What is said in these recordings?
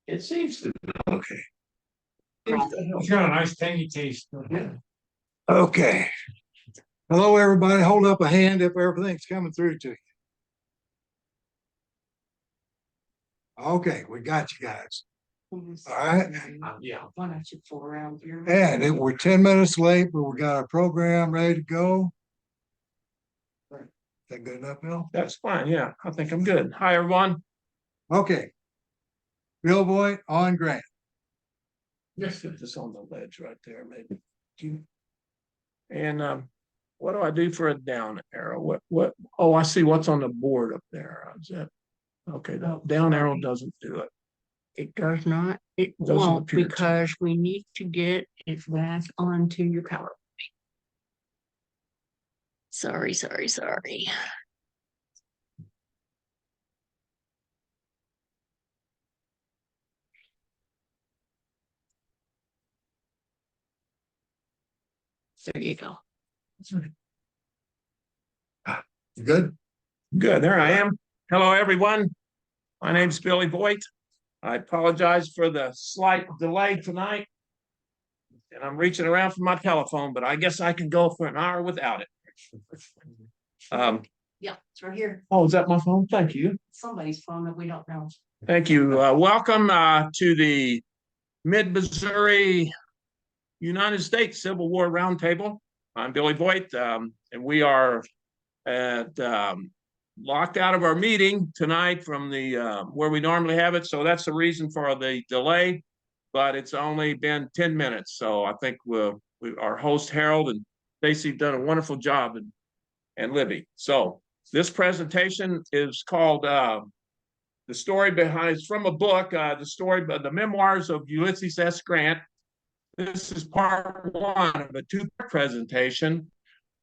It seems to be. Okay. It's got a nice tangy taste. Yeah. Okay. Hello, everybody. Hold up a hand if everything's coming through to you. Okay, we got you guys. All right. Yeah. Why don't you pull around here? And we're 10 minutes late, but we got our program ready to go. Is that good enough, Bill? That's fine. Yeah, I think I'm good. Hi, everyone. Okay. Bill Voight on Grant. Just put this on the ledge right there, maybe. And what do I do for a down arrow? What? Oh, I see what's on the board up there. Is that okay? The down arrow doesn't do it. It does not. It Doesn't won't appear to. because we need to get it back onto your PowerPoint. Sorry. There you go. You good? Good. There I am. Hello, everyone. My name's Billy Voight. I apologize for the slight delay tonight. And I'm reaching around for my telephone, but I guess I can go for an hour without it. Yeah, it's right here. Oh, is that my phone? Thank you. Somebody's phone that we don't know. Thank you. Welcome to the Mid-Missouri United States Civil War Roundtable. I'm Billy Voight, and we are locked out of our meeting tonight from the where we normally have it. So that's the reason for the delay, but it's only been 10 minutes. So I think our host Harold and Stacy have done a wonderful job, and Libby. So this presentation is called The Story Behind. It's from a book, the Memoirs of Ulysses S. Grant. This is part one of a two-part presentation.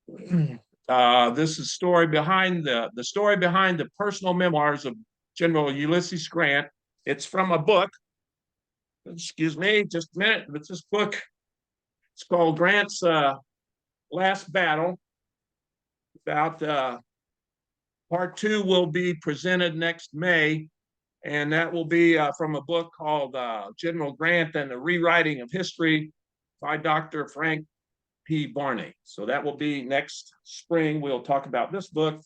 This is story behind the story behind the personal memoirs of General Ulysses Grant. It's from a book. Excuse me, just a minute. It's this book. It's called Grant's Last Battle. About part two will be presented next May, and that will be from a book called General Grant and the Rewriting of History by Dr. Frank P. Barney. So that will be next spring. We'll talk about this book.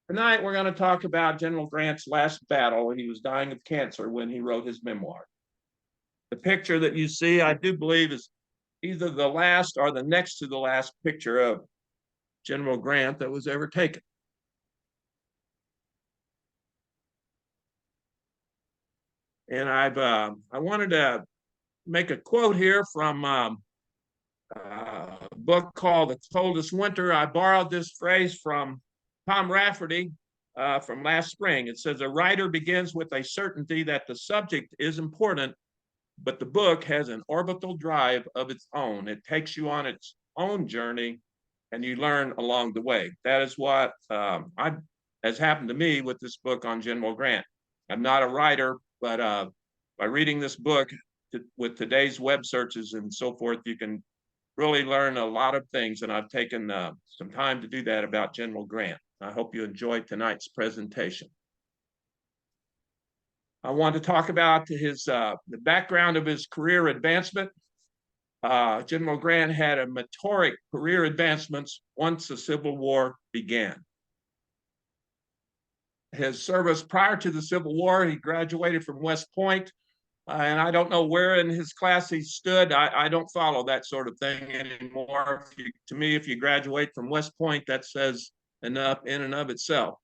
Tonight, we're going to talk about General Grant's last battle. He was dying of cancer when he wrote his memoir. The picture that you see, I do believe, is either the last or the next to the last picture of General Grant that was ever taken. And I wanted to make a quote here from a book called The Coldest Winter. I borrowed this phrase from Tom Rafferty from last spring. It says, a writer begins with a certainty that the subject is important, but the book has an orbital drive of its own. It takes you on its own journey, and you learn along the way. That is what has happened to me with this book on General Grant. I'm not a writer, but by reading this book with today's web searches and so forth, you can really learn a lot of things, and I've taken some time to do that about General Grant. I hope you enjoyed tonight's presentation. I want to talk about the background of his career advancement. General Grant had a meteoric career advancements once the Civil War began. His service prior to the Civil War, he graduated from West Point, and I don't know where in his class he stood. I don't follow that sort of thing anymore. To me, if you graduate from West Point, that says enough in and of itself.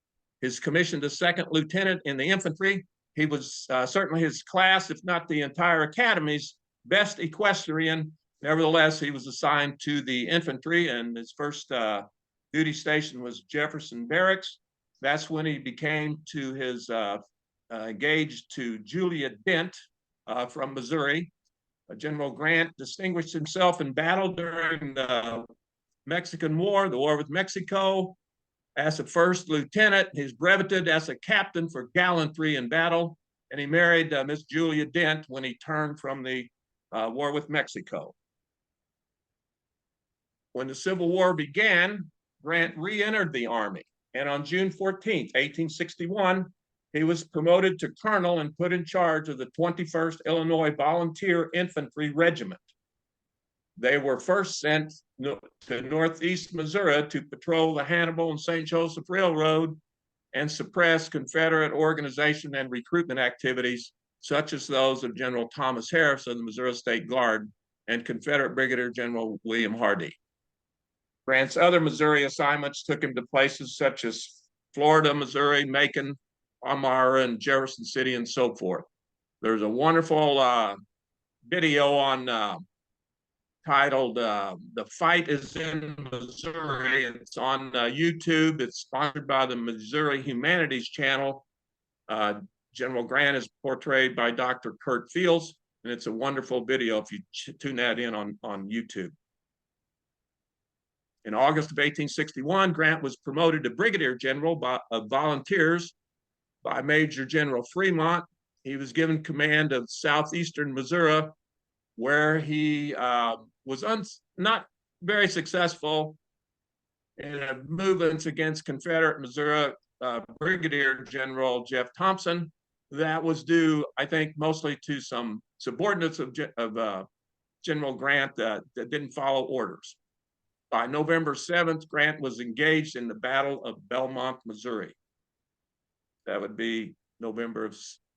His commissioned to second lieutenant in the infantry. He was certainly his class, if not the entire academy's best equestrian. Nevertheless, he was assigned to the infantry, and his first duty station was Jefferson Barracks. That's when he became to his engaged to Julia Dent from Missouri. General Grant distinguished himself in battle during the Mexican War, the war with Mexico. As a first lieutenant, he's breveted as a captain for gallantry in battle, and he married Miss Julia Dent when he turned from the war with Mexico. When the Civil War began, Grant re-entered the Army, and on June 14th, 1861, He was promoted to colonel and put in charge of the 21st Illinois Volunteer Infantry Regiment. They were first sent to Northeast Missouri to patrol the Hannibal and St. Joseph Railroad and suppress Confederate organization and recruitment activities, such as those of General Thomas Harris of the Missouri State Guard and Confederate Brigadier General William Hardee. Grant's other Missouri assignments took him to places such as Florida, Missouri, Macon, Elmira, and Jefferson City, and so forth. There's a wonderful video on titled "The Fight is in Missouri." It's on YouTube. It's sponsored by the Missouri Humanities Channel. General Grant is portrayed by Dr. Kurt Fields, and it's a wonderful video if you tune that in on YouTube. In August of 1861, Grant was promoted to Brigadier General of Volunteers by Major General Fremont. He was given command of southeastern Missouri, where he was not very successful in movements against Confederate Missouri Brigadier General Jeff Thompson. That was due, I think, mostly to some subordinates of General Grant that didn't follow orders. By November 7th, Grant was engaged in the Battle of Belmont, Missouri. That would be November of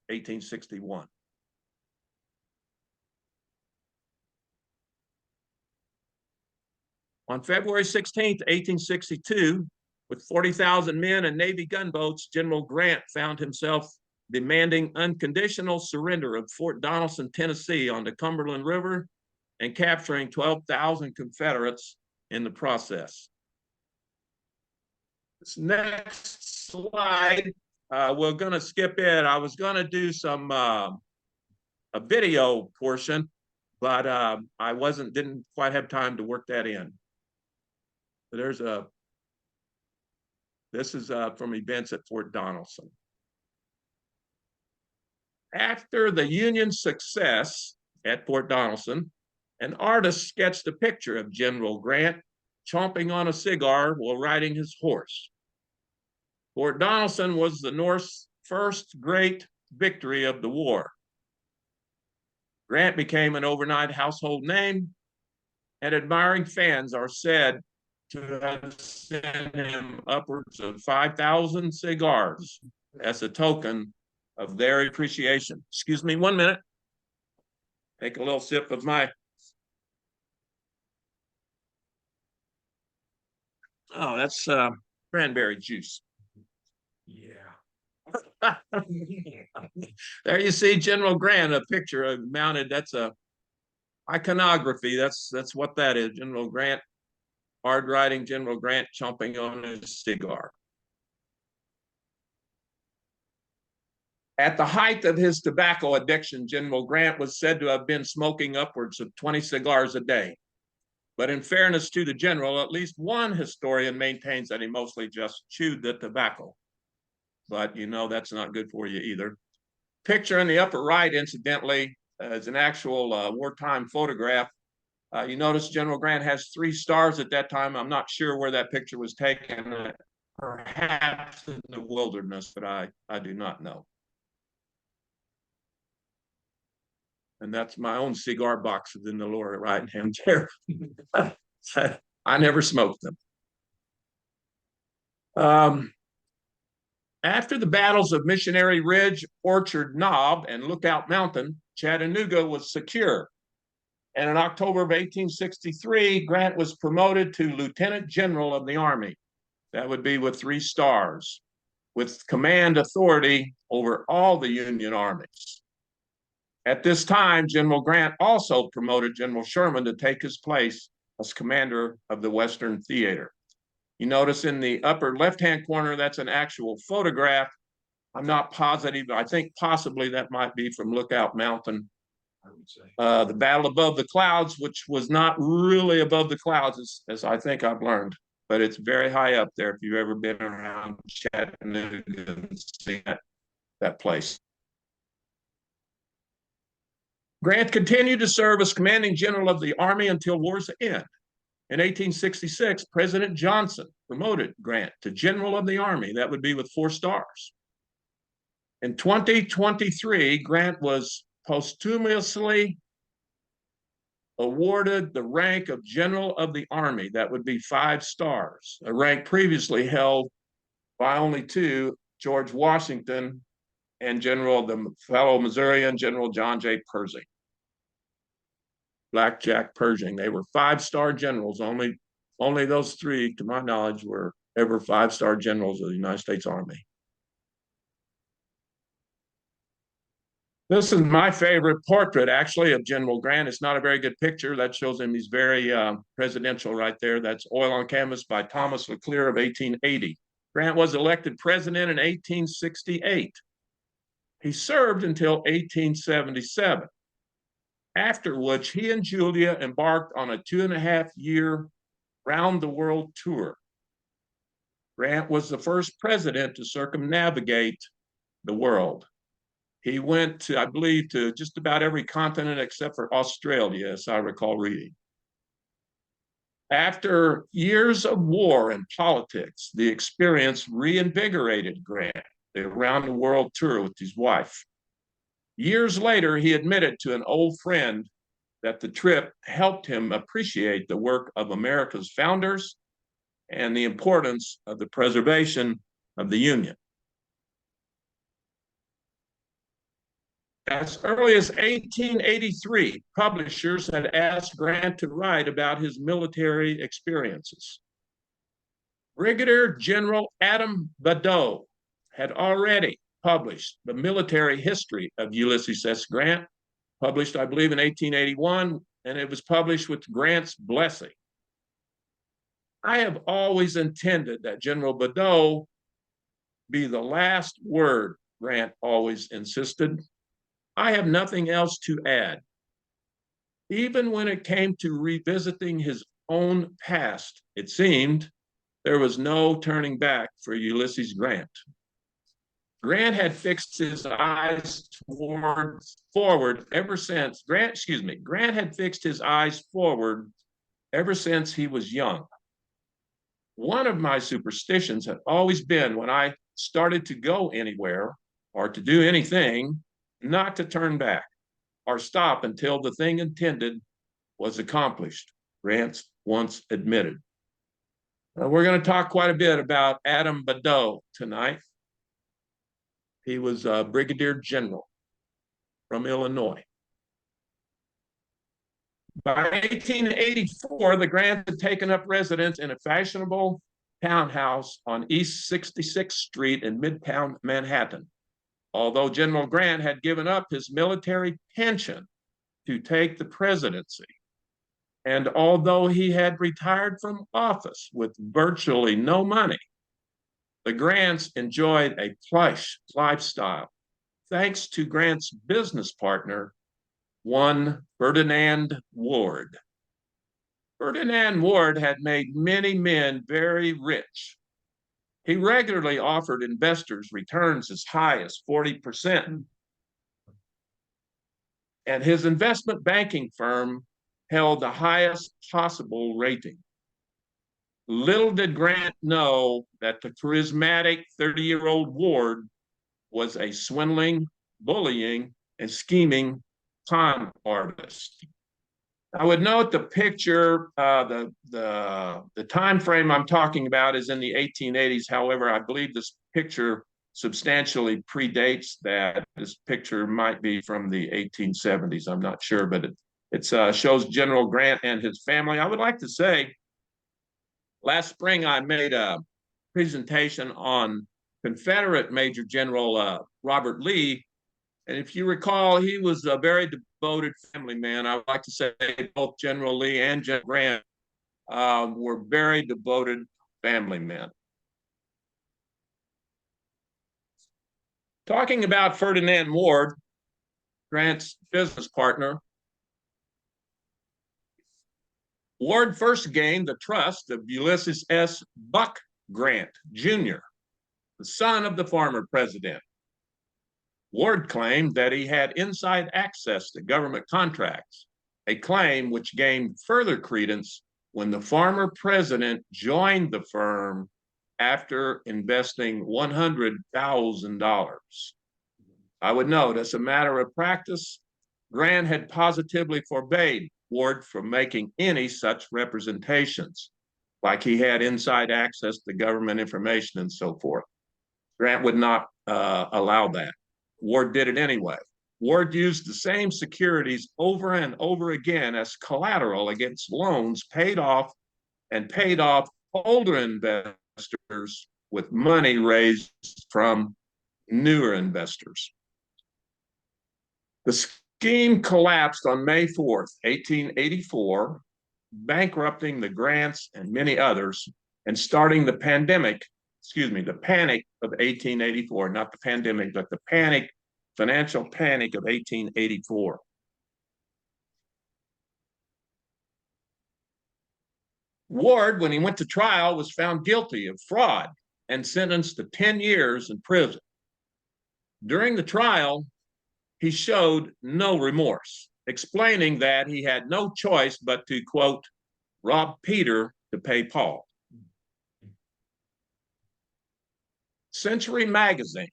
1861. On February 16th, 1862, with 40,000 men and Navy gunboats, General Grant found himself demanding unconditional surrender of Fort Donelson, Tennessee, on the Cumberland River, and capturing 12,000 Confederates in the process. This next slide, we're going to skip it. I was going to do some a video portion, but I didn't quite have time to work that in. This is from events at Fort Donelson. After the Union success at Fort Donelson, an artist sketched a picture of General Grant chomping on a cigar while riding his horse. Fort Donelson was the North's first great victory of the war. Grant became an overnight household name, and admiring fans are said to have sent him upwards of 5,000 cigars as a token of their appreciation. Excuse me 1 minute. Take a little sip of my. Oh, that's cranberry juice. Yeah. There you see General Grant, a picture mounted. That's a iconography. That's what that is. General Grant, hard riding General Grant chomping on his cigar. At the height of his tobacco addiction, General Grant was said to have been smoking upwards of 20 cigars a day. But in fairness to the general, at least one historian maintains that he mostly just chewed the tobacco. But you know, that's not good for you either. Picture in the upper right, incidentally, is an actual wartime photograph. You notice General Grant has 3 stars at that time. I'm not sure where that picture was taken, perhaps in the wilderness, but I do not know. And that's my own cigar boxes in the lower right-hand chair. I never smoked them. After the battles of Missionary Ridge, Orchard Knob, and Lookout Mountain, Chattanooga was secure. And in October of 1863, Grant was promoted to Lieutenant General of the Army. That would be with 3 stars, with command authority over all the Union armies. At this time, General Grant also promoted General Sherman to take his place as commander of the Western Theater. You notice in the upper left-hand corner, that's an actual photograph. I'm not positive, but I think possibly that might be from Lookout Mountain. I would say. The battle above the clouds, which was not really above the clouds, as I think I've learned, but it's very high up there if you've ever been around Chattanooga and seen that place. Grant continued to serve as commanding general of the Army until war's end. In 1866, President Johnson promoted Grant to General of the Army. That would be with 4 stars. In 2023, Grant was posthumously awarded the rank of General of the Army. That would be 5 stars, a rank previously held by only 2, George Washington and the fellow Missourian General John J. Pershing. Blackjack Pershing. They were 5-star generals. Only those 3, to my knowledge, were ever 5-star generals of the United States Army. This is my favorite portrait, actually, of General Grant. It's not a very good picture. That shows him. He's very presidential right there. That's oil on canvas by Thomas LeClair of 1880. Grant was elected president in 1868. He served until 1877, after which he and Julia embarked on a 2.5-year round-the-world tour. Grant was the first president to circumnavigate the world. He went to, I believe, to just about every continent except for Australia, as I recall reading. After years of war and politics, the experience reinvigorated Grant, the around-the-world tour with his wife. Years later, he admitted to an old friend that the trip helped him appreciate the work of America's founders and the importance of the preservation of the Union. As early as 1883, publishers had asked Grant to write about his military experiences. Brigadier General Adam Badeau had already published The Military History of Ulysses S. Grant, published, I believe, in 1881, and it was published with Grant's blessing. I have always intended that General Badeau be the last word, Grant always insisted. I have nothing else to add. Even when it came to revisiting his own past, it seemed there was no turning back for Ulysses Grant. Grant had fixed his eyes forward ever since, Grant had fixed his eyes forward ever since he was young. One of my superstitions had always been, when I started to go anywhere or to do anything, not to turn back or stop until the thing intended was accomplished, Grant once admitted. We're going to talk quite a bit about Adam Badeau tonight. He was a brigadier general from Illinois. By 1884, the Grants had taken up residence in a fashionable townhouse on East 66th Street in Midtown Manhattan. Although General Grant had given up his military pension to take the presidency, and although he had retired from office with virtually no money, the Grants enjoyed a plush lifestyle, thanks to Grant's business partner, one Ferdinand Ward. Ferdinand Ward had made many men very rich. He regularly offered investors returns as high as 40%. And his investment banking firm held the highest possible rating. Little did Grant know that the charismatic 30-year-old Ward was a swindling, bullying, and scheming con artist. I would note the picture, the time frame I'm talking about is in the 1880s. However, I believe this picture substantially predates that. This picture might be from the 1870s. I'm not sure, but it shows General Grant and his family. I would like to say, last spring I made a presentation on Confederate Major General Robert Lee. And if you recall, he was a very devoted family man. I would like to say both General Lee and General Grant were very devoted family men. Talking about Ferdinand Ward, Grant's business partner, Ward first gained the trust of Ulysses S. Buck Grant, Jr., the son of the former president. Ward claimed that he had inside access to government contracts, a claim which gained further credence when the former president joined the firm after investing $100,000. I would note, as a matter of practice, Grant had positively forbade Ward from making any such representations, like he had inside access to government information and so forth. Grant would not allow that. Ward did it anyway. Ward used the same securities over and over again as collateral against loans paid off older investors with money raised from newer investors. The scheme collapsed on May 4th, 1884, bankrupting the Grants and many others and starting the panic of 1884, not the pandemic, but the financial panic of 1884. Ward, when he went to trial, was found guilty of fraud and sentenced to 10 years in prison. During the trial, he showed no remorse, explaining that he had no choice but to, quote, rob Peter to pay Paul. Century Magazine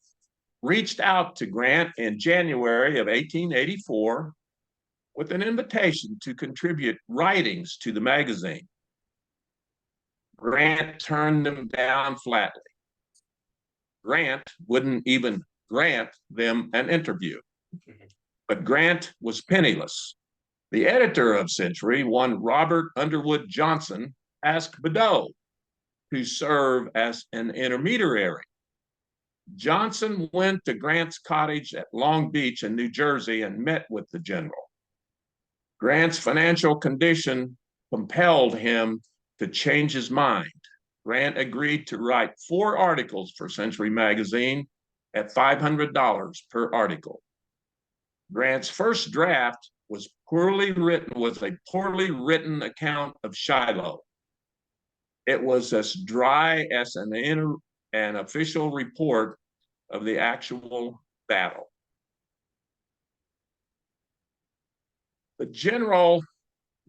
reached out to Grant in January of 1884 with an invitation to contribute writings to the magazine. Grant turned them down flatly. Grant wouldn't even grant them an interview. But Grant was penniless. The editor of Century, one Robert Underwood Johnson, asked Badeau to serve as an intermediary. Johnson went to Grant's cottage at Long Beach in New Jersey and met with the general. Grant's financial condition compelled him to change his mind. Grant agreed to write 4 articles for Century Magazine at $500 per article. Grant's first draft was a poorly written account of Shiloh. It was as dry as an official report of the actual battle. The general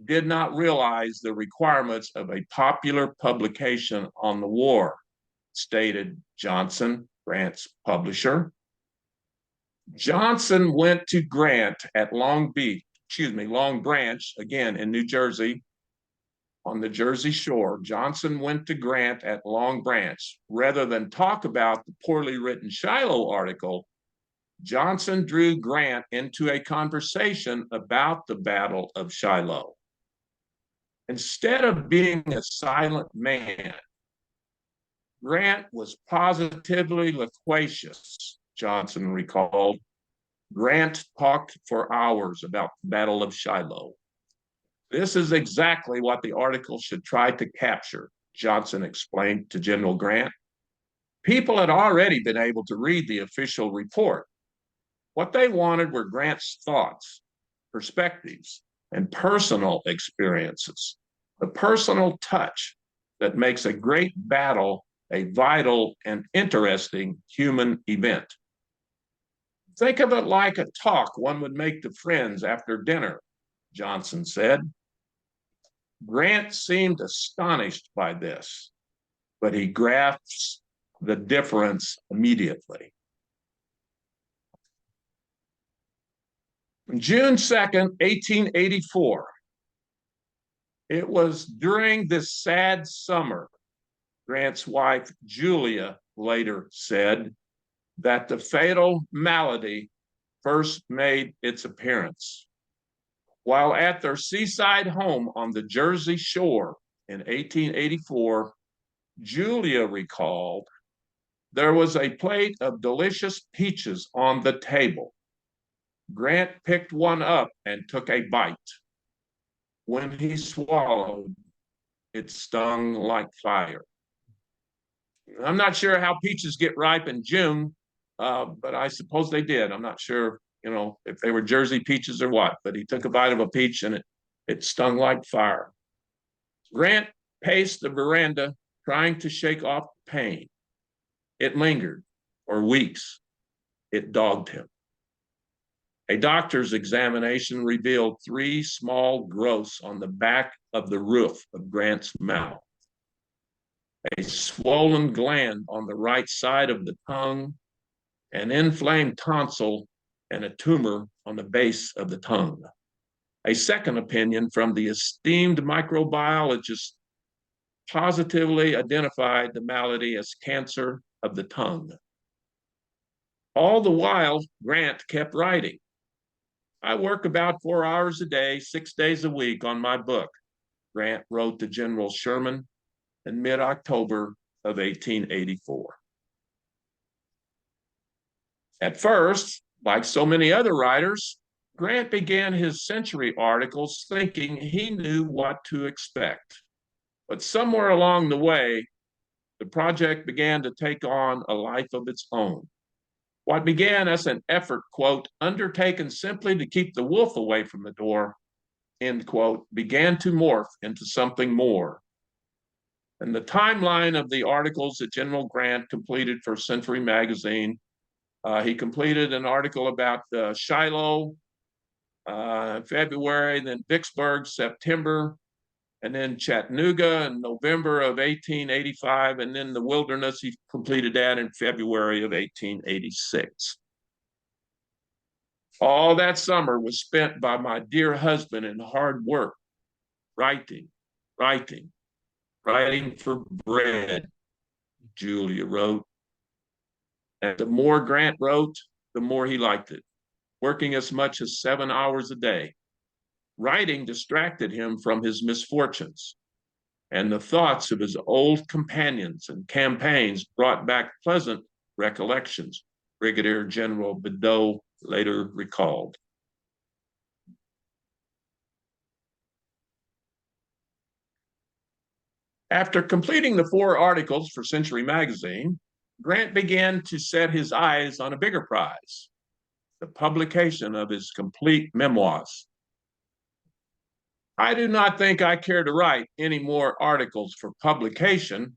did not realize the requirements of a popular publication on the war, stated Johnson, Grant's publisher. Johnson went to Grant at Long Branch, again in New Jersey, on the Jersey Shore. Johnson went to Grant at Long Branch. Rather than talk about the poorly written Shiloh article, Johnson drew Grant into a conversation about the Battle of Shiloh. Instead of being a silent man, Grant was positively loquacious, Johnson recalled. Grant talked for hours about the Battle of Shiloh. This is exactly what the article should try to capture, Johnson explained to General Grant. People had already been able to read the official report. What they wanted were Grant's thoughts, perspectives, and personal experiences, the personal touch that makes a great battle a vital and interesting human event. Think of it like a talk one would make to friends after dinner, Johnson said. Grant seemed astonished by this, but he grasped the difference immediately. June 2nd, 1884. It was during this sad summer, Grant's wife, Julia, later said, that the fatal malady first made its appearance. While at their seaside home on the Jersey Shore in 1884, Julia recalled, there was a plate of delicious peaches on the table. Grant picked one up and took a bite. When he swallowed, it stung like fire. I'm not sure how peaches get ripe in June, but I suppose they did. I'm not sure, if they were Jersey peaches or what, but he took a bite of a peach and it stung like fire. Grant paced the veranda, trying to shake off pain. It lingered for weeks. It dogged him. A doctor's examination revealed 3 small growths on the back of the roof of Grant's mouth, a swollen gland on the right side of the tongue, an inflamed tonsil, and a tumor on the base of the tongue. A second opinion from the esteemed microbiologist positively identified the malady as cancer of the tongue. All the while, Grant kept writing. I work about 4 hours a day, 6 days a week on my book, Grant wrote to General Sherman in mid-October of 1884. At first, like so many other writers, Grant began his century articles thinking he knew what to expect. But somewhere along the way, the project began to take on a life of its own. What began as an effort, quote, undertaken simply to keep the wolf away from the door, end quote, began to morph into something more. And the timeline of the articles that General Grant completed for Century Magazine, he completed an article about Shiloh, February, then Vicksburg, September, and then Chattanooga in November of 1885, and then the Wilderness, he completed that in February of 1886. All that summer was spent by my dear husband in hard work, writing for bread, Julia wrote. And the more Grant wrote, the more he liked it, working as much as 7 hours a day. Writing distracted him from his misfortunes, and the thoughts of his old companions and campaigns brought back pleasant recollections, Brigadier General Bedeau later recalled. After completing the 4 articles for Century Magazine, Grant began to set his eyes on a bigger prize, the publication of his complete memoirs. I do not think I care to write any more articles for publication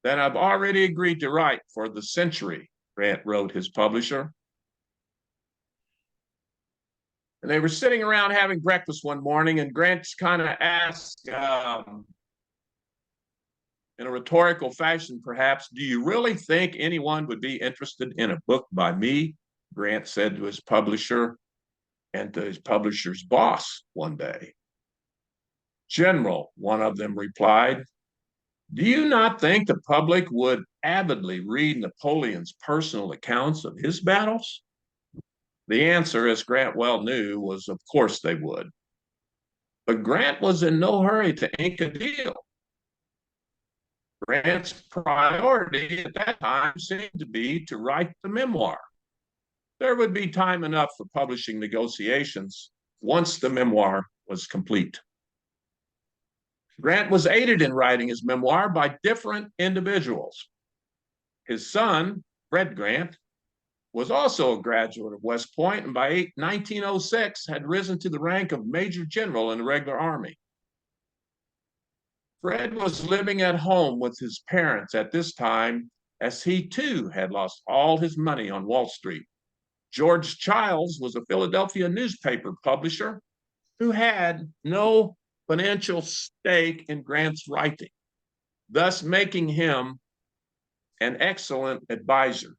than I've already agreed to write for the Century, Grant wrote his publisher. And they were sitting around having breakfast one morning, and Grant kind of asked, in a rhetorical fashion perhaps, do you really think anyone would be interested in a book by me? Grant said to his publisher and to his publisher's boss one day. General, one of them replied, do you not think the public would avidly read Napoleon's personal accounts of his battles? The answer, as Grant well knew, was of course they would. But Grant was in no hurry to ink a deal. Grant's priority at that time seemed to be to write the memoir. There would be time enough for publishing negotiations once the memoir was complete. Grant was aided in writing his memoir by different individuals. His son, Fred Grant, was also a graduate of West Point, and by 1906 had risen to the rank of Major General in the regular Army. Fred was living at home with his parents at this time, as he too had lost all his money on Wall Street. George Childs was a Philadelphia newspaper publisher who had no financial stake in Grant's writing, thus making him an excellent advisor.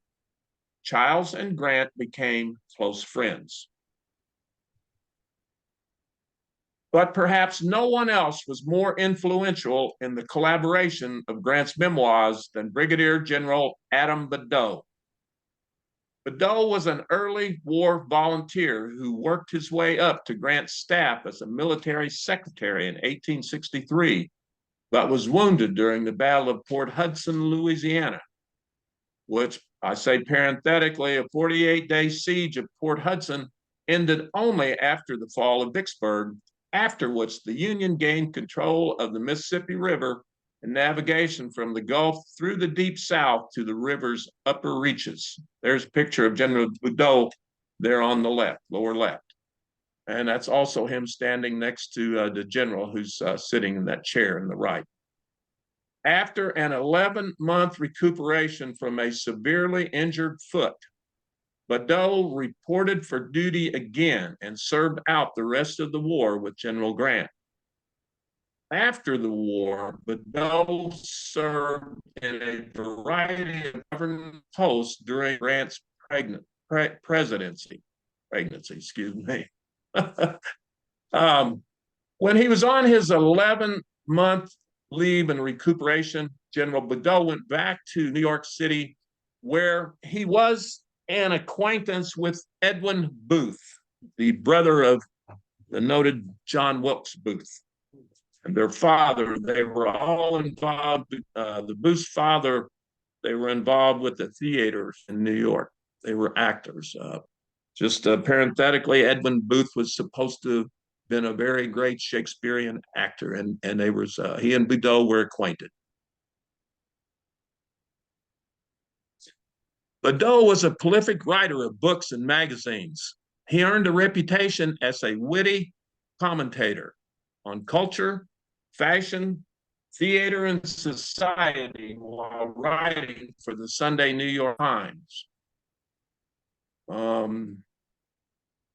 Childs and Grant became close friends. But perhaps no one else was more influential in the collaboration of Grant's memoirs than Brigadier General Adam Bedeau. Bedeau was an early war volunteer who worked his way up to Grant's staff as a military secretary in 1863, but was wounded during the Battle of Port Hudson, Louisiana, which, I say parenthetically, a 48-day siege of Port Hudson ended only after the fall of Vicksburg, after which the Union gained control of the Mississippi River and navigation from the Gulf through the Deep South to the river's upper reaches. There's a picture of General Bedeau there on the left, lower left. And that's also him standing next to the general who's sitting in that chair in the right. After an 11-month recuperation from a severely injured foot, Bedeau reported for duty again and served out the rest of the war with General Grant. After the war, Bedeau served in a variety of government posts during Grant's pregnancy, excuse me. When he was on his 11-month leave and recuperation, General Badeau went back to New York City, where he was an acquaintance with Edwin Booth, the brother of the noted John Wilkes Booth. And their father, they were all involved. The Booth's father, they were involved with the theaters in New York. They were actors. Just parenthetically, Edwin Booth was supposed to have been a very great Shakespearean actor, and they was he and Badeau were acquainted. Badeau was a prolific writer of books and magazines. He earned a reputation as a witty commentator on culture, fashion, theater, and society while writing for the Sunday New York Times.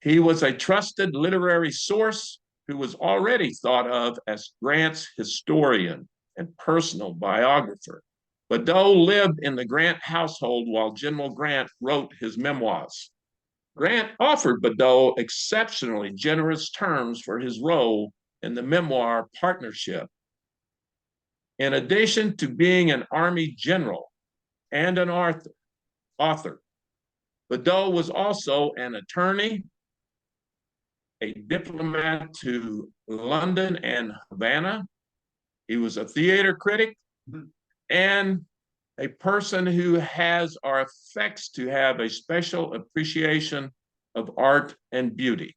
He was a trusted literary source who was already thought of as Grant's historian and personal biographer. Badeau lived in the Grant household while General Grant wrote his memoirs. Grant offered Badeau exceptionally generous terms for his role in the memoir partnership. In addition to being an Army general and an author, Badeau was also an attorney, a diplomat to London and Havana. He was a theater critic and a person who has or affects to have a special appreciation of art and beauty.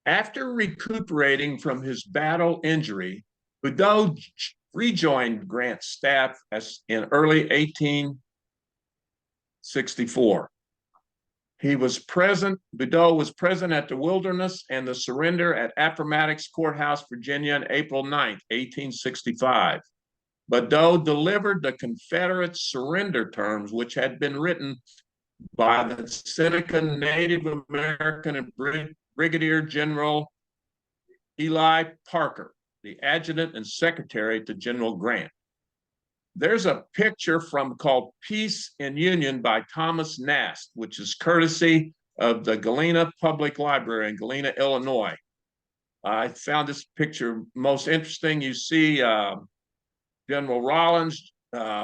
After recuperating from his battle injury, Badeau rejoined Grant's staff in early 1864. Badeau was present at the Wilderness and the surrender at Appomattox Courthouse, Virginia on April 9, 1865. Badeau delivered the Confederate surrender terms, which had been written by the Seneca Native American and Brigadier General Eli Parker, the adjutant and secretary to General Grant. There's a picture called Peace and Union by Thomas Nast, which is courtesy of the Galena Public Library in Galena, Illinois. I found this picture most interesting. You see General Rollins,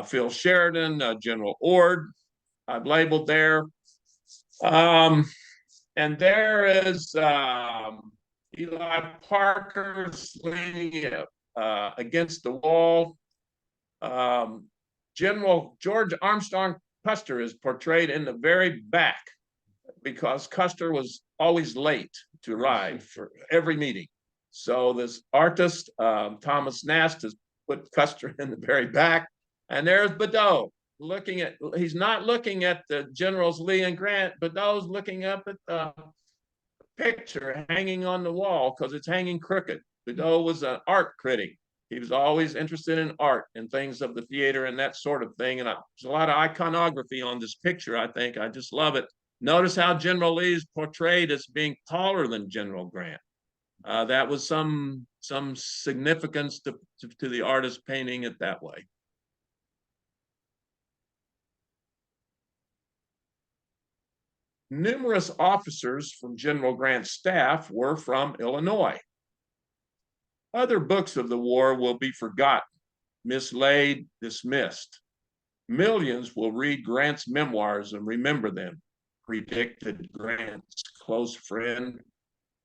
Phil Sheridan, General Ord, I've labeled there. And there is Eli Parker leaning against the wall. General George Armstrong Custer is portrayed in the very back because Custer was always late to arrive for every meeting. So this artist, Thomas Nast, has put Custer in the very back. And there's Badeau he's not looking at the generals Lee and Grant, Badeau's looking up at the picture hanging on the wall because it's hanging crooked. Badeau was an art critic. He was always interested in art and things of the theater and that sort of thing. And there's a lot of iconography on this picture, I think. I just love it. Notice how General Lee is portrayed as being taller than General Grant. That was some significance to the artist painting it that way. Numerous officers from General Grant's staff were from Illinois. Other books of the war will be forgotten, mislaid, dismissed. Millions will read Grant's memoirs and remember them, predicted Grant's close friend,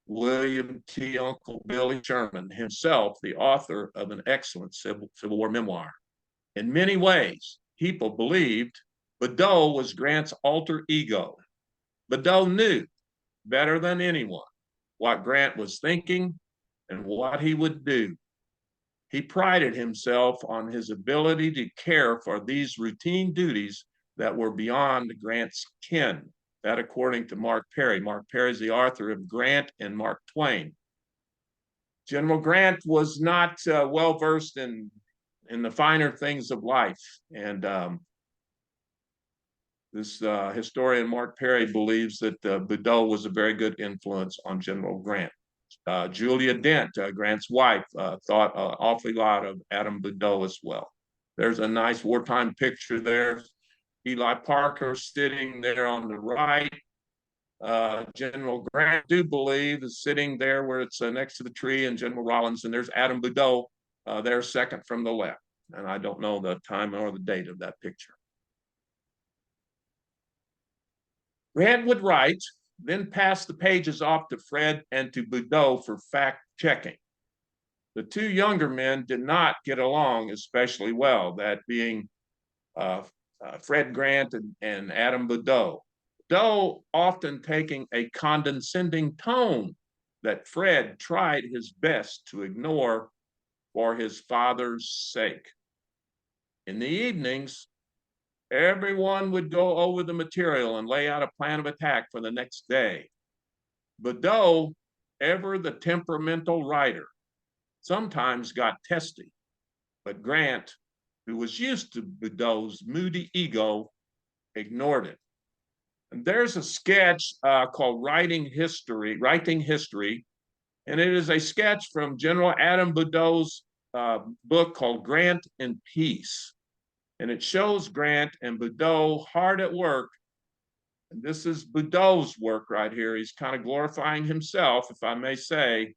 William T. Uncle Billy Sherman, himself the author of an excellent Civil War memoir. In many ways, people believed Badeau was Grant's alter ego. Badeau knew better than anyone what Grant was thinking and what he would do. He prided himself on his ability to care for these routine duties that were beyond Grant's ken. That according to Mark Perry. Mark Perry is the author of Grant and Mark Twain. General Grant was not well-versed in the finer things of life. And this historian Mark Perry believes that Badeau was a very good influence on General Grant. Julia Dent, Grant's wife, thought an awfully lot of Adam Boudreaux as well. There's a nice wartime picture there. Eli Parker sitting there on the right. General Grant, I do believe, is sitting there where it's next to the tree, and General Rollins, and there's Adam Boudreaux there second from the left. And I don't know the time or the date of that picture. Grant would write, then pass the pages off to Fred and to Boudreaux for fact checking. The two younger men did not get along especially well, that being Fred Grant and Adam Boudreaux. Boudreaux often taking a condescending tone that Fred tried his best to ignore for his father's sake. In the evenings, everyone would go over the material and lay out a plan of attack for the next day. Boudreaux, ever the temperamental writer, sometimes got testy, but Grant, who was used to Boudreaux's moody ego, ignored it. And there's a sketch called Writing History, and it is a sketch from General Adam Boudreaux's book called Grant in Peace. And it shows Grant and Boudreaux hard at work. And this is Boudreaux's work right here. He's kind of glorifying himself, if I may say.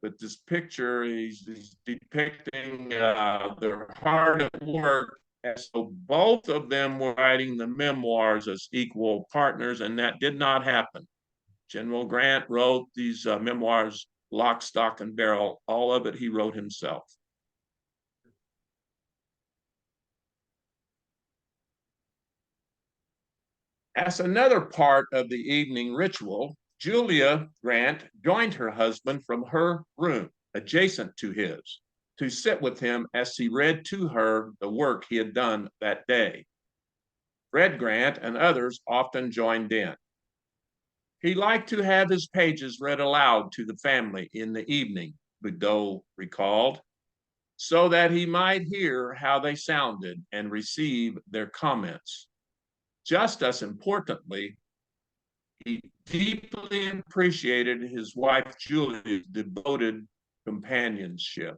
But this picture, he's depicting their hard at work. And so both of them were writing the memoirs as equal partners, and that did not happen. General Grant wrote these memoirs lock, stock, and barrel. All of it he wrote himself. As another part of the evening ritual, Julia Grant joined her husband from her room, adjacent to his, to sit with him as he read to her the work he had done that day. Fred Grant and others often joined in. He liked to have his pages read aloud to the family in the evening, Boudreaux recalled, so that he might hear how they sounded and receive their comments. Just as importantly, he deeply appreciated his wife Julia's devoted companionship.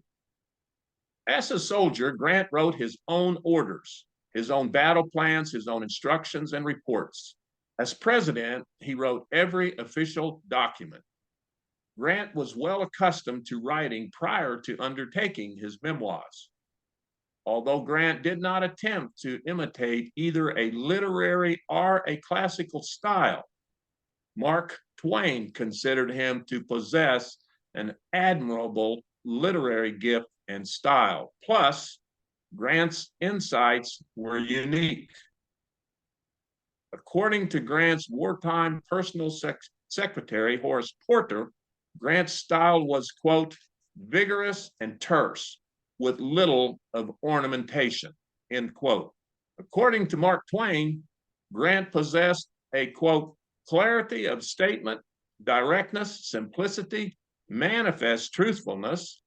As a soldier, Grant wrote his own orders, his own battle plans, his own instructions and reports. As president, he wrote every official document. Grant was well accustomed to writing prior to undertaking his memoirs. Although Grant did not attempt to imitate either a literary or a classical style, Mark Twain considered him to possess an admirable literary gift and style. Plus, Grant's insights were unique. According to Grant's wartime personal secretary, Horace Porter, Grant's style was, quote, vigorous and terse, with little of ornamentation, end quote. According to Mark Twain, Grant possessed a, quote, clarity of statement, directness, simplicity, manifest truthfulness,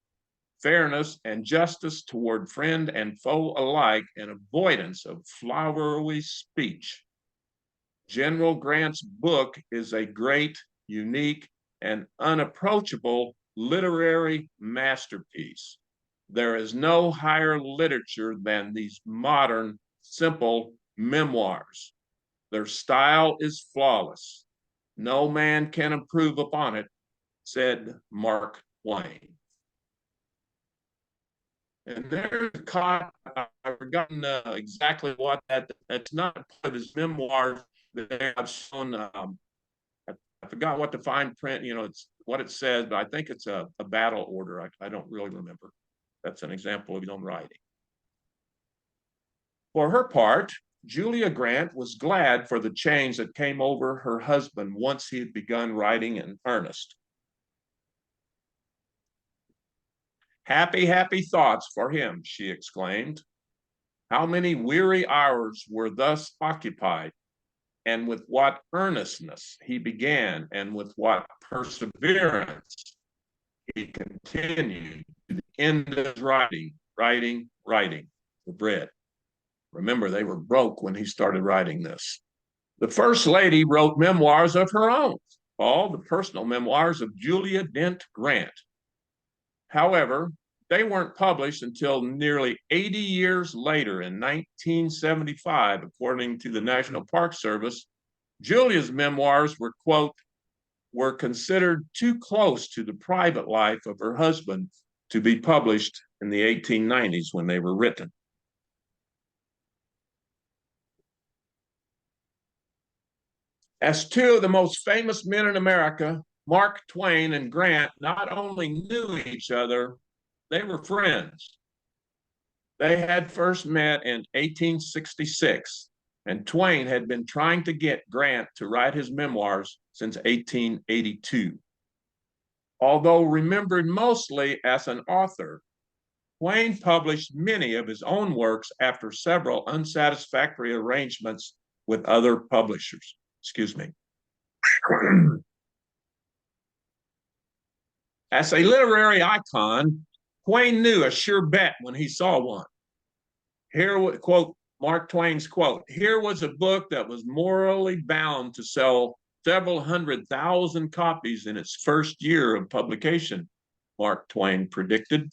fairness, and justice toward friend and foe alike, and avoidance of flowery speech. General Grant's book is a great, unique, and unapproachable literary masterpiece. There is no higher literature than these modern, simple memoirs. Their style is flawless. No man can improve upon it, said Mark Twain. And there's a copy, I've forgotten exactly what that's not part of his memoirs that I've shown. I forgot what the fine print, it's what it says, but I think it's a battle order. I don't really remember. That's an example of his own writing. For her part, Julia Grant was glad for the change that came over her husband once he had begun writing in earnest. Happy, happy thoughts for him, she exclaimed. How many weary hours were thus occupied, and with what earnestness he began, and with what perseverance he continued to the end of his writing for bread. Remember, they were broke when he started writing this. The First Lady wrote memoirs of her own. called The Personal Memoirs of Julia Dent Grant. However, they weren't published until nearly 80 years later in 1975, according to the National Park Service. Julia's memoirs were, quote, were considered too close to the private life of her husband to be published in the 1890s when they were written. As two of the most famous men in America, Mark Twain and Grant not only knew each other, they were friends. They had first met in 1866, and Twain had been trying to get Grant to write his memoirs since 1882. Although remembered mostly as an author, Twain published many of his own works after several unsatisfactory arrangements with other publishers. Excuse me. As a literary icon, Twain knew a sure bet when he saw one. Here, quote, Mark Twain's quote, here was a book that was morally bound to sell several 100,000 copies in its first year of publication, Mark Twain predicted.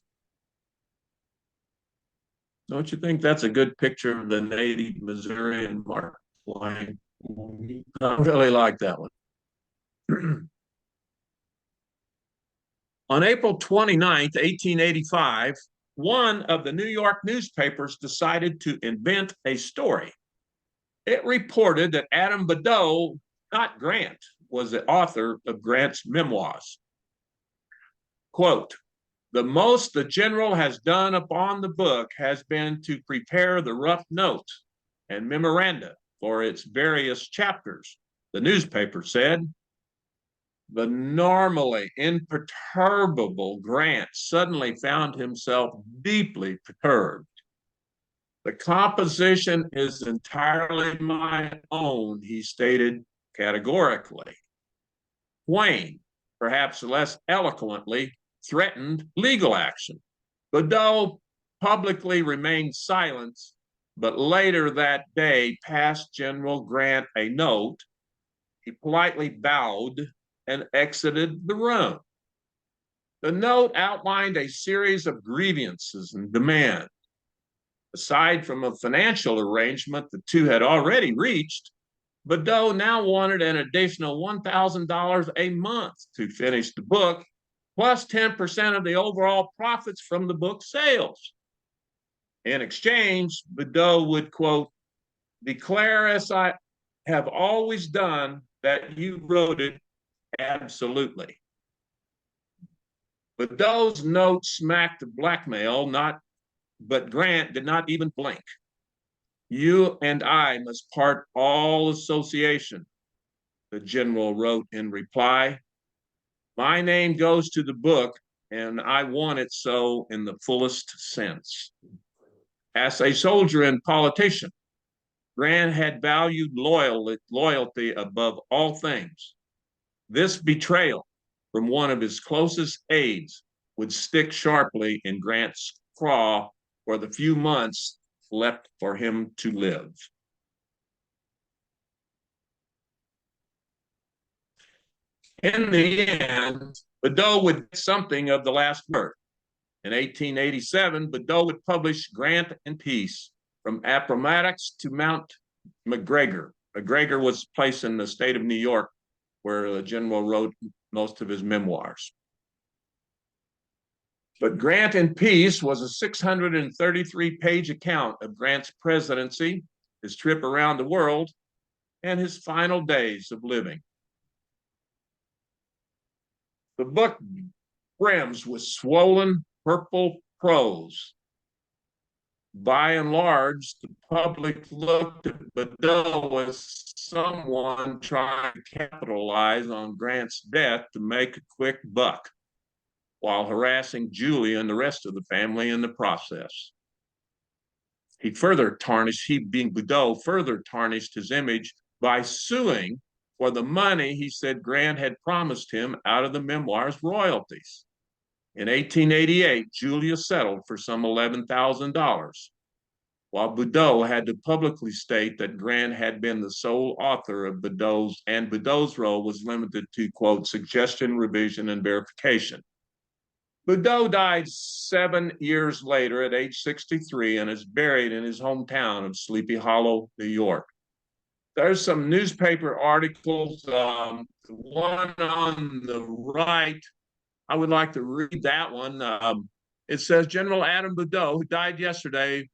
Don't you think that's a good picture of the native Missourian Mark Twain? I really like that one. On April 29th, 1885, one of the New York newspapers decided to invent a story. It reported that Adam Badeau, not Grant, was the author of Grant's memoirs. Quote, the most the general has done upon the book has been to prepare the rough notes and memoranda for its various chapters, the newspaper said. The normally imperturbable Grant suddenly found himself deeply perturbed. The composition is entirely my own, he stated categorically. Twain, perhaps less eloquently, threatened legal action. Badeau publicly remained silent, but later that day passed General Grant a note. He politely bowed and exited the room. The note outlined a series of grievances and demands. Aside from a financial arrangement the two had already reached, Badeau now wanted an additional $1,000 a month to finish the book, plus 10% of the overall profits from the book sales. In exchange, Badeau would, quote, declare as I have always done that you wrote it absolutely. Badeau's note smacked of blackmail, but Grant did not even blink. You and I must part all association, the general wrote in reply. My name goes to the book, and I want it so in the fullest sense. As a soldier and politician, Grant had valued loyalty above all things. This betrayal from one of his closest aides would stick sharply in Grant's craw for the few months left for him to live. In the end, Badeau would get something of the last word. In 1887, Badeau would publish Grant and Peace, from Appomattox to Mount McGregor. McGregor was a place in the state of New York where the general wrote most of his memoirs. But Grant and Peace was a 633-page account of Grant's presidency, his trip around the world, and his final days of living. The book brims with swollen purple prose. By and large, the public looked at Badeau as someone trying to capitalize on Grant's death to make a quick buck, while harassing Julia and the rest of the family in the process. Badeau further tarnished his image by suing for the money he said Grant had promised him out of the memoirs royalties. In 1888, Julia settled for some $11,000. while Boudreaux had to publicly state that Grant had been the sole author of Boudreaux's role was limited to, quote, suggestion, revision, and verification. Boudreaux died 7 years later at age 63 and is buried in his hometown of Sleepy Hollow, New York. There's some newspaper articles. The one on the right, I would like to read that one. It says General Adam Boudreaux, who died yesterday,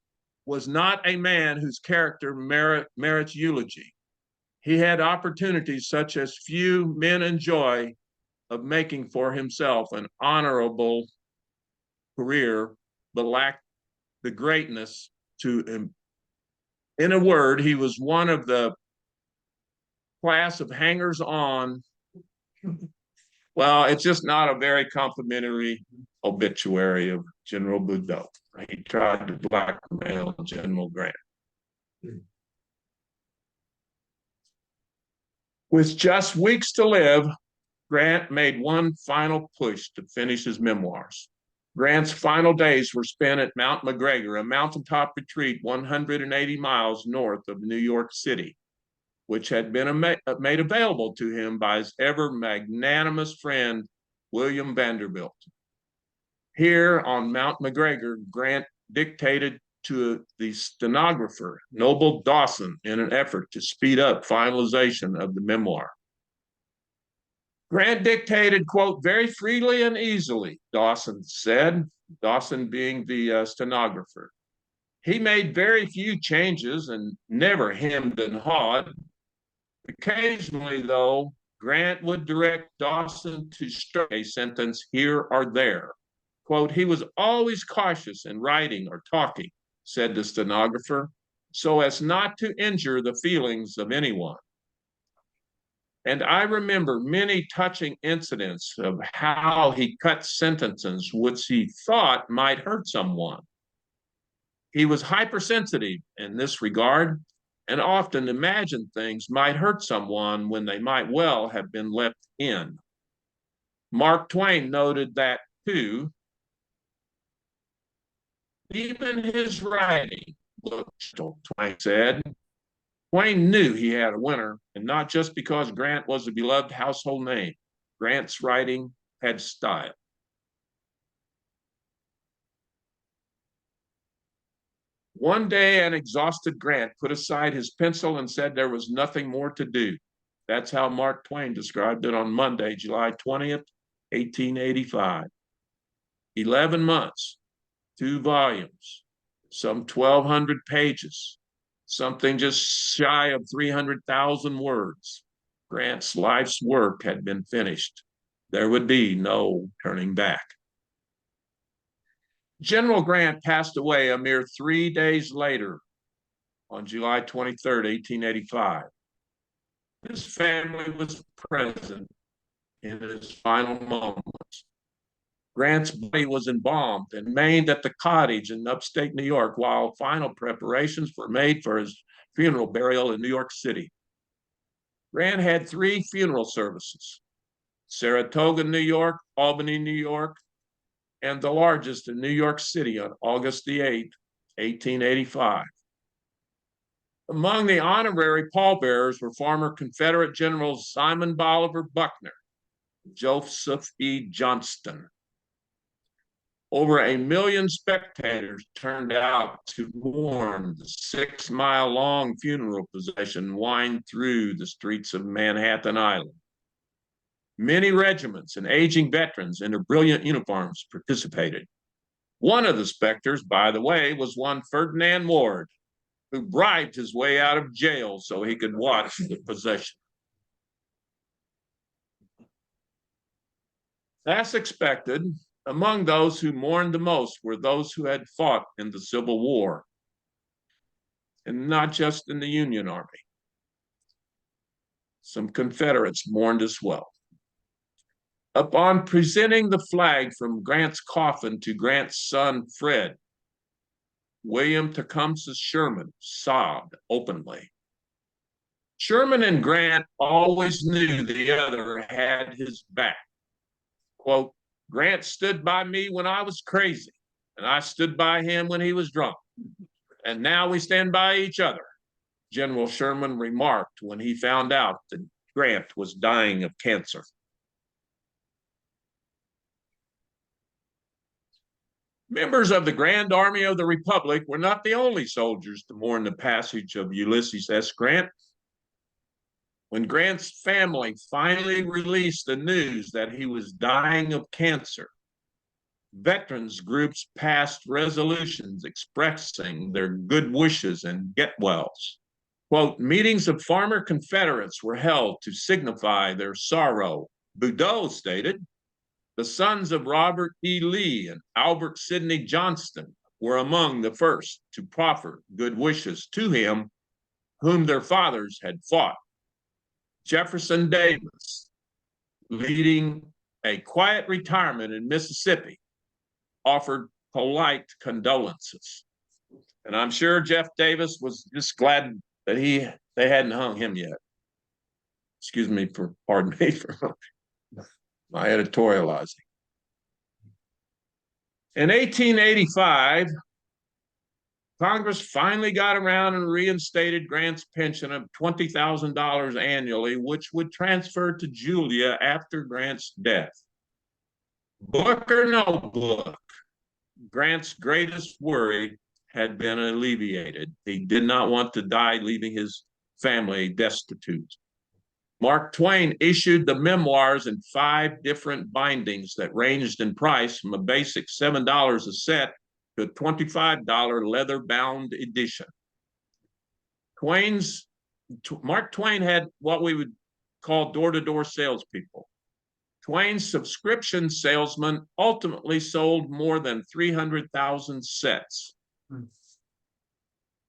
was not a man whose character merits eulogy. He had opportunities such as few men enjoy of making for himself an honorable career, but lacked the greatness to him. In a word, he was one of the class of hangers-on. Well, it's just not a very complimentary obituary of General Boudreaux. He tried to blackmail General Grant. With just weeks to live, Grant made one final push to finish his memoirs. Grant's final days were spent at Mount McGregor, a mountaintop retreat 180 miles north of New York City, which had been made available to him by his ever magnanimous friend, William Vanderbilt. Here on Mount McGregor, Grant dictated to the stenographer, Noble Dawson, in an effort to speed up finalization of the memoir. Grant dictated, quote, very freely and easily, Dawson said, Dawson being the stenographer. He made very few changes and never hemmed and hawed. Occasionally, though, Grant would direct Dawson to strike a sentence here or there. Quote, he was always cautious in writing or talking, said the stenographer, so as not to injure the feelings of anyone. And I remember many touching incidents of how he cut sentences which he thought might hurt someone. He was hypersensitive in this regard and often imagined things might hurt someone when they might well have been left in. Mark Twain noted that too. Even his writing, Twain said, Twain knew he had a winner, and not just because Grant was a beloved household name. Grant's writing had style. One day, an exhausted Grant put aside his pencil and said there was nothing more to do. That's how Mark Twain described it on Monday, July 20th, 1885. 11 months, 2 volumes, some 1,200 pages, something just shy of 300,000 words. Grant's life's work had been finished. There would be no turning back. General Grant passed away a mere 3 days later on July 23rd, 1885. His family was present in his final moments. Grant's body was embalmed and remained at the cottage in upstate New York while final preparations were made for his funeral burial in New York City. Grant had 3 funeral services: Saratoga, New York, Albany, New York, and the largest in New York City on August the 8th, 1885. Among the honorary pallbearers were former Confederate Generals Simon Bolivar Buckner, Joseph E. Johnston. Over 1 million spectators turned out to mourn the 6-mile-long funeral procession wind through the streets of Manhattan Island. Many regiments and aging veterans in their brilliant uniforms participated. One of the specters, by the way, was one Ferdinand Ward, who bribed his way out of jail so he could watch the procession. As expected, among those who mourned the most were those who had fought in the Civil War, and not just in the Union Army. Some Confederates mourned as well. Upon presenting the flag from Grant's coffin to Grant's son, Fred, William Tecumseh Sherman sobbed openly. Sherman and Grant always knew the other had his back. Quote, Grant stood by me when I was crazy, and I stood by him when he was drunk. And now we stand by each other, General Sherman remarked when he found out that Grant was dying of cancer. Members of the Grand Army of the Republic were not the only soldiers to mourn the passage of Ulysses S. Grant. When Grant's family finally released the news that he was dying of cancer, veterans groups passed resolutions expressing their good wishes and get-wells. Quote, meetings of farmer Confederates were held to signify their sorrow. Boudreaux stated, the sons of Robert E. Lee and Albert Sidney Johnston were among the first to proffer good wishes to him, whom their fathers had fought. Jefferson Davis, leading a quiet retirement in Mississippi, offered polite condolences. And I'm sure Jeff Davis was just glad that they hadn't hung him yet. Pardon me for my editorializing. In 1885, Congress finally got around and reinstated Grant's pension of $20,000 annually, which would transfer to Julia after Grant's death. Book or no book, Grant's greatest worry had been alleviated. He did not want to die leaving his family destitute. Mark Twain issued the memoirs in 5 different bindings that ranged in price from a basic $7 a set to a $25 leather-bound edition. Mark Twain had what we would call door-to-door salespeople. Twain's subscription salesman ultimately sold more than 300,000 sets.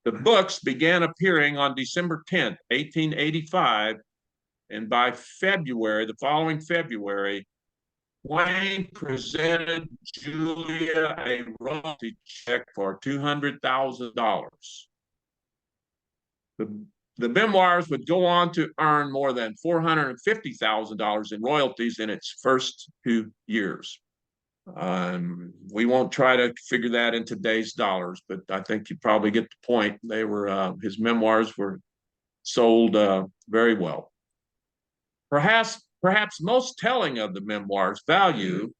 The books began appearing on December 10th, 1885, and by February, the following February, Twain presented Julia a royalty check for $200,000. The memoirs would go on to earn more than $450,000 in royalties in its first 2 years. We won't try to figure that in today's dollars, but I think you probably get the point. They were his memoirs were sold very well. Perhaps most telling of the memoirs' value,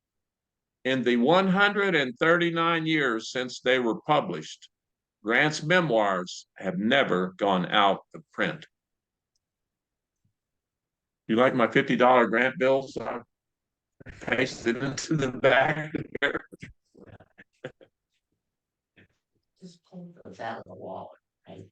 in the 139 years since they were published, Grant's memoirs have never gone out of print. You like my $50 Grant bills? I pasted into the back here. Just pull those out of the wallet, right?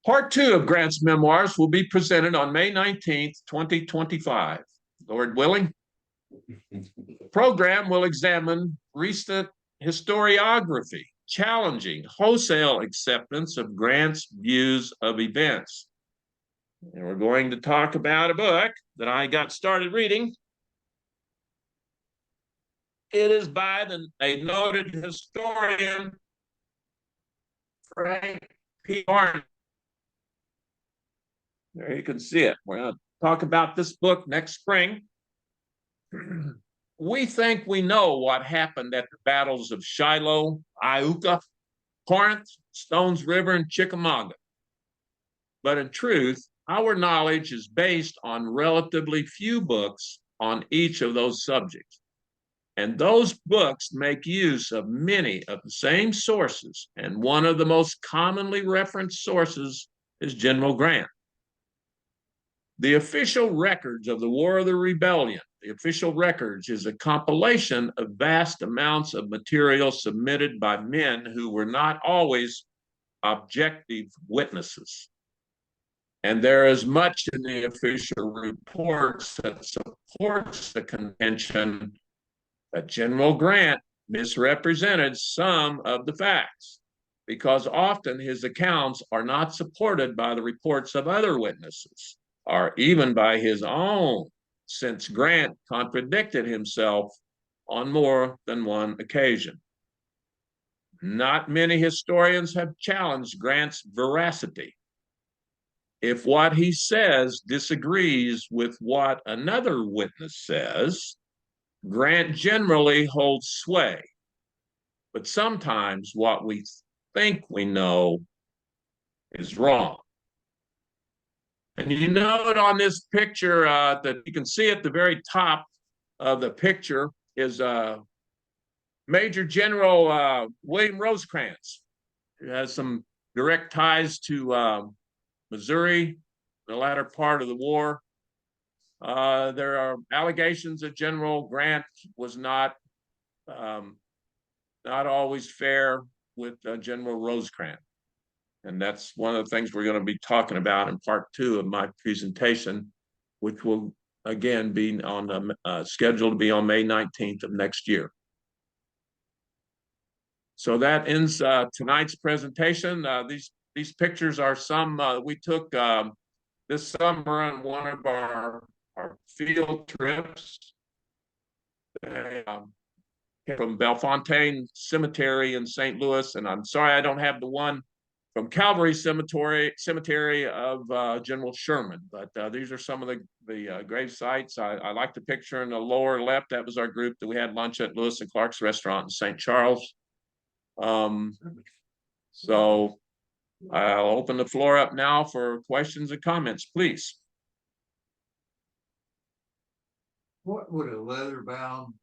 Part 2 of Grant's memoirs will be presented on May 19th, 2025. Lord willing. The program will examine recent historiography, challenging wholesale acceptance of Grant's views of events. And we're going to talk about a book that I got started reading. It is by a noted historian, Frank P. Barnett. There you can see it. We're going to talk about this book next spring. We think we know what happened at the battles of Shiloh, Iuka, Corinth, Stones River, and Chickamauga. But in truth, our knowledge is based on relatively few books on each of those subjects. And those books make use of many of the same sources. And one of the most commonly referenced sources is General Grant. The official records of the War of the Rebellion, the official records, is a compilation of vast amounts of material submitted by men who were not always objective witnesses. And there is much in the official reports that supports the contention that General Grant misrepresented some of the facts, because often his accounts are not supported by the reports of other witnesses, or even by his own, since Grant contradicted himself on more than one occasion. Not many historians have challenged Grant's veracity. If what he says disagrees with what another witness says, Grant generally holds sway, but sometimes what we think we know is wrong. And you note on this picture that you can see at the very top of the picture is Major General William Rosecrans, who has some direct ties to Missouri, the latter part of the war. There are allegations that General Grant was not always fair with General Rosecrans. And that's one of the things we're going to be talking about in part 2 of my presentation, which will again be on scheduled to be on May 19th of next year. So that ends tonight's presentation. These pictures are some we took this summer on one of our field trips. From Bellefontaine Cemetery in St. Louis, and I'm sorry I don't have the one from Calvary Cemetery of General Sherman, but these are some of the grave sites. I like the picture in the lower left. That was our group that we had lunch at Lewis and Clark's restaurant in St. Charles. So I'll open the floor up now for questions and comments, please. What would a leather-bound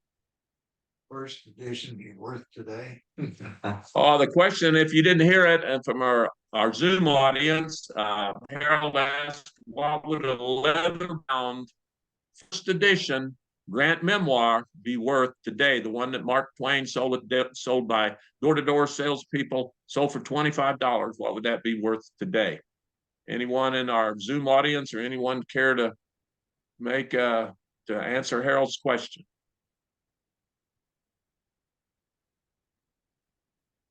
first edition be worth today? The question, if you didn't hear it from our Zoom audience, Harold asked, what would a leather-bound first edition Grant memoir be worth today? The one that Mark Twain sold by door-to-door salespeople, sold for $25. What would that be worth today? Anyone in our Zoom audience or anyone care to make to answer Harold's question?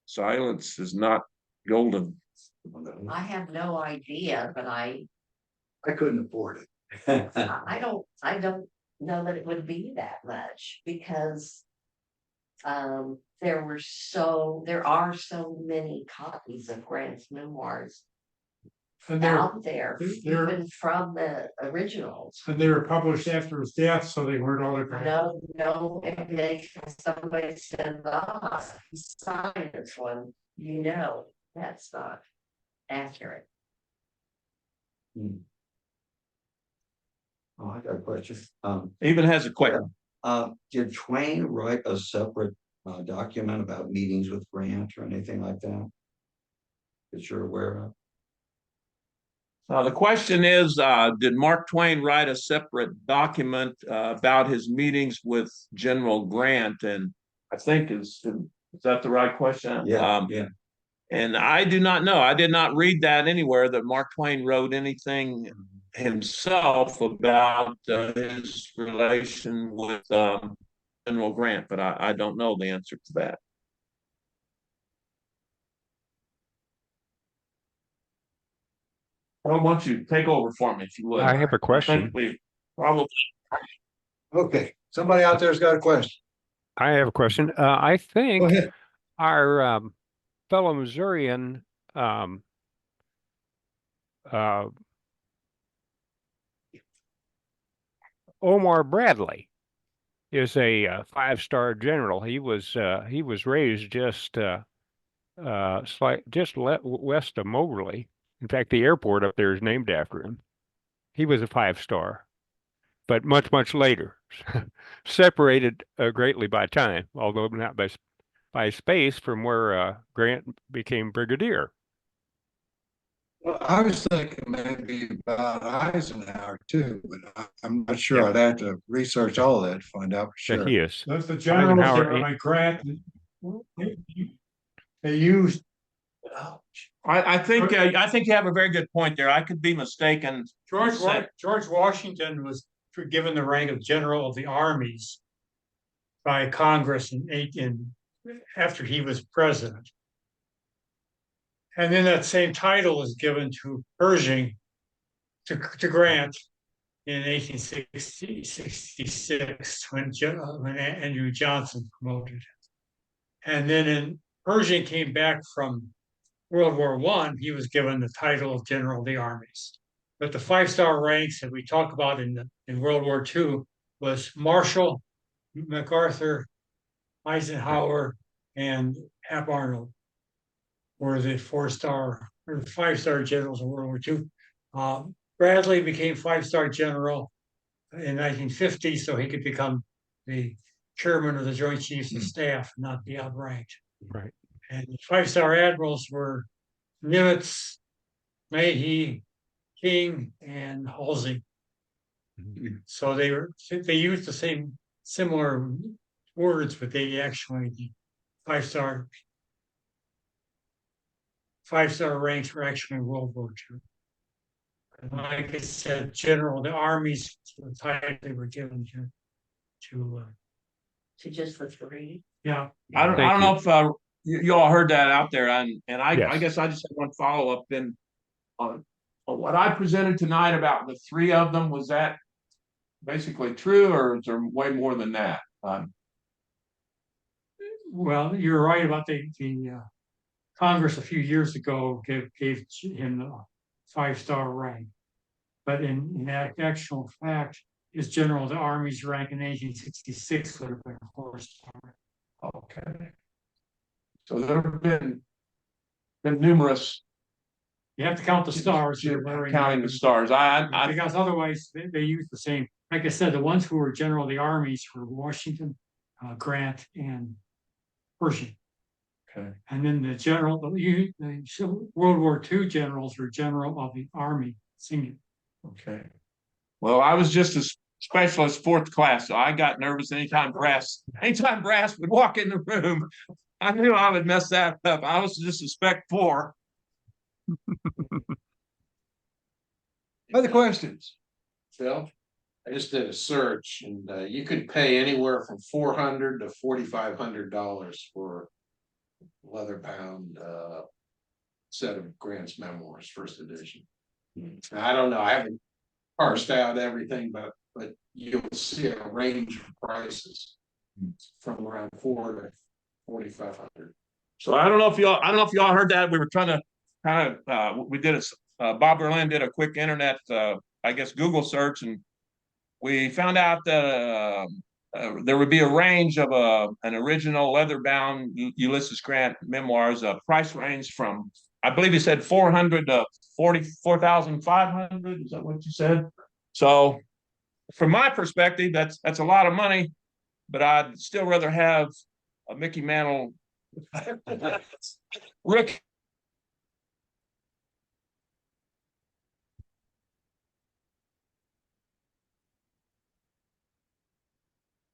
Silence is not golden. I have no idea, but I couldn't afford it. I don't know that it would be that much because there are so many copies of Grant's memoirs And out there, they're- even from the originals. they were published after his death, so they weren't autographed. No information. Somebody said, he signed this one. That's not accurate. Oh, I got a question. Even has a question. Did Twain write a separate document about meetings with Grant or anything like that? That you're aware of? The question is, did Mark Twain write a separate document about his meetings with General Grant? And I think is that the right question? Yeah. And I do not know. I did not read that anywhere that Mark Twain wrote anything himself about his relation with General Grant, but I don't know the answer to that. I want you to take over for me if you would. I have a question. Probably. Okay, somebody out there's got a question. I have a question. I Go think ahead. our fellow Missourian Omar Bradley is a 5-star general. He was raised just west of Moberly. In fact, the airport up there is named after him. He was a 5-star, but much later, separated greatly by time, although not by space from where Grant became brigadier. Well, I was thinking maybe about Eisenhower too, but I'm not sure. I'd have to research all that to find out for That sure. he is. That's the generals Eisenhower there, like Grant. They used. I think you have a very good point there. I could be mistaken. George Washington was given the rank of General of the Armies by Congress after he was president. And then that same title was given to Pershing, to Grant in 1866 when Andrew Johnson promoted him. And then Pershing came back from World War I, he was given the title of General of the Armies. But the 5-star ranks that we talk about in World War II was Marshal, MacArthur, Eisenhower, and Hap Arnold were the 4-star or 5-star generals in World War II. Bradley became 5-star general in 1950, so he could become the chairman of the Joint Chiefs of Staff, not be outranked. Right. And the 5-star admirals were Nimitz, Leahy, King, and Halsey. So they used the same similar words, but they actually 5-star ranks were actually in World War II. And like I said, general, the armies, the title they were given to just the three. yeah. I don't Thank know if you all heard that out there, and I Yes. guess I just had one follow-up then on what I presented tonight about the three of them. Was that basically true, or is there way more than that? Well, you're right about the Congress a few years ago gave him the 5-star rank. But in actual fact, his general of the Army's rank in 1866 would have been a 4-star. Okay. So there have been numerous You have to count the stars. counting the stars. Because otherwise they use the same. Like I said, the ones who were general of the armies were Washington, Grant, and Pershing. Okay. And then the World War II generals were general of the army, singular. Okay. Well, I was just a specialist 4th class, so I got nervous anytime brass would walk in the room. I knew I would mess that up. I was just a spec 4. Other questions? Phil, I just did a search and you could pay anywhere from $400 to $4,500 for leather bound set of Grant's memoirs, first edition. I don't know, I haven't parsed out everything, but you'll see a range of prices from around $400 to $4,500. So I don't know if y'all heard that. We were trying to kind of we did Bob Berlin did a quick internet I guess Google search, and we found out that there would be a range of an original leather bound Ulysses Grant memoirs, a price range from, I believe you said 400 to 44,500. Is that what you said? So from my perspective, that's a lot of money, but I'd still rather have a Mickey Mantle Rick.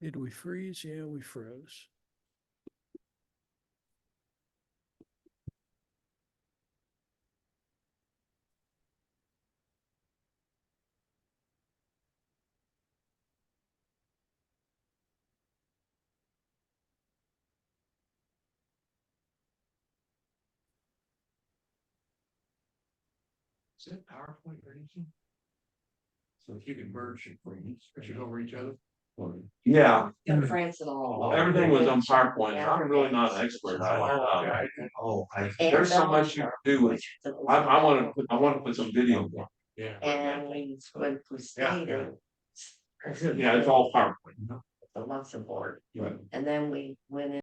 Did we freeze? Yeah, we froze. Is that PowerPoint or anything? So if you can merge it for you, switch it over each other. Yeah, Got France and all. everything was on PowerPoint. I'm really not an expert. There's so much you can do with. I want to put some video. Yeah. And we went through state and. Yeah, it's all PowerPoint. The Luxembourg, Right. and then we went in.